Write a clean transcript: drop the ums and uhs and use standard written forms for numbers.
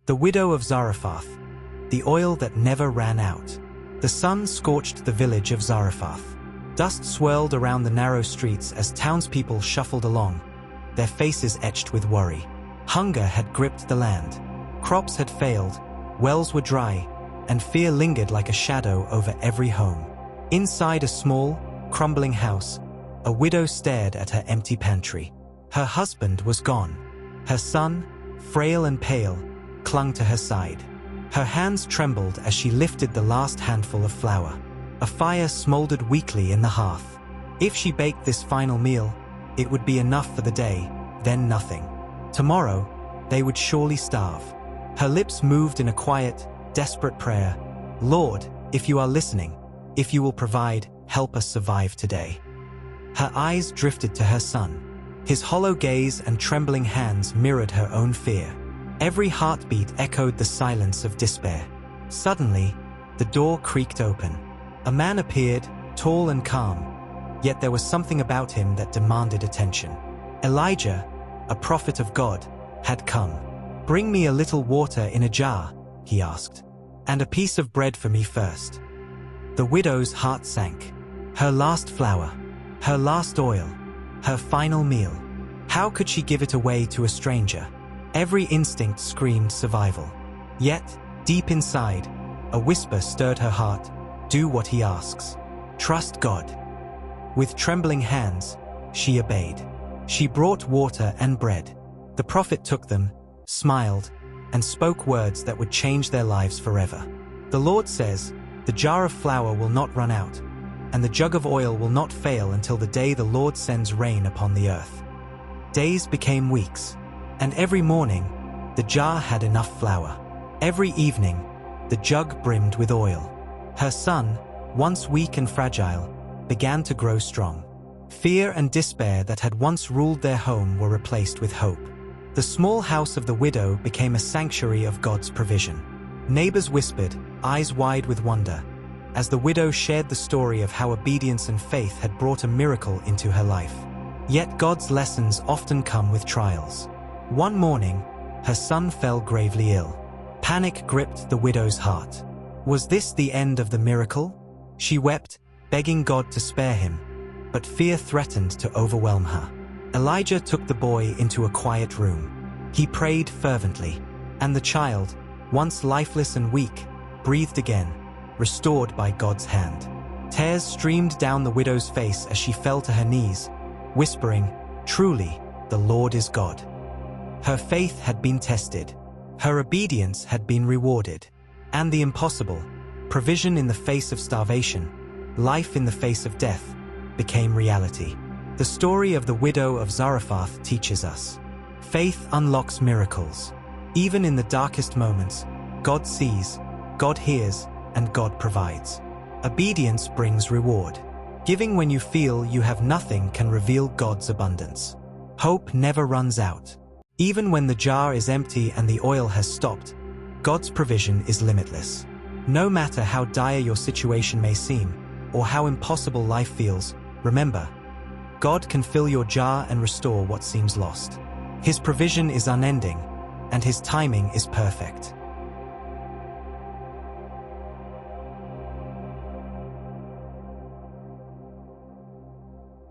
The Widow of Zarephath, the oil that never ran out. The sun scorched the village of Zarephath. Dust swirled around the narrow streets as townspeople shuffled along, their faces etched with worry. Hunger had gripped the land. Crops had failed, wells were dry, and fear lingered like a shadow over every home. Inside a small, crumbling house, a widow stared at her empty pantry. Her husband was gone. Her son, frail and pale, clung to her side. Her hands trembled as she lifted the last handful of flour. A fire smoldered weakly in the hearth. If she baked this final meal, it would be enough for the day, then nothing. Tomorrow, they would surely starve. Her lips moved in a quiet, desperate prayer. Lord, if you are listening, if you will provide, help us survive today. Her eyes drifted to her son. His hollow gaze and trembling hands mirrored her own fear. Every heartbeat echoed the silence of despair. Suddenly, the door creaked open. A man appeared, tall and calm, yet there was something about him that demanded attention. Elijah, a prophet of God, had come. "Bring me a little water in a jar," he asked, "and a piece of bread for me first." The widow's heart sank. Her last flour, her last oil, her final meal. How could she give it away to a stranger? Every instinct screamed survival. Yet, deep inside, a whisper stirred her heart. Do what he asks. Trust God. With trembling hands, she obeyed. She brought water and bread. The prophet took them, smiled, and spoke words that would change their lives forever. The Lord says, "The jar of flour will not run out, and the jug of oil will not fail until the day the Lord sends rain upon the earth." Days became weeks, and every morning, the jar had enough flour. Every evening, the jug brimmed with oil. Her son, once weak and fragile, began to grow strong. Fear and despair that had once ruled their home were replaced with hope. The small house of the widow became a sanctuary of God's provision. Neighbors whispered, eyes wide with wonder, as the widow shared the story of how obedience and faith had brought a miracle into her life. Yet God's lessons often come with trials. One morning, her son fell gravely ill. Panic gripped the widow's heart. Was this the end of the miracle? She wept, begging God to spare him, but fear threatened to overwhelm her. Elijah took the boy into a quiet room. He prayed fervently, and the child, once lifeless and weak, breathed again, restored by God's hand. Tears streamed down the widow's face as she fell to her knees, whispering, "Truly, the Lord is God." Her faith had been tested. Her obedience had been rewarded. And the impossible, provision in the face of starvation, life in the face of death, became reality. The story of the Widow of Zarephath teaches us. Faith unlocks miracles. Even in the darkest moments, God sees, God hears, and God provides. Obedience brings reward. Giving when you feel you have nothing can reveal God's abundance. Hope never runs out. Even when the jar is empty and the oil has stopped, God's provision is limitless. No matter how dire your situation may seem, or how impossible life feels, remember, God can fill your jar and restore what seems lost. His provision is unending, and His timing is perfect.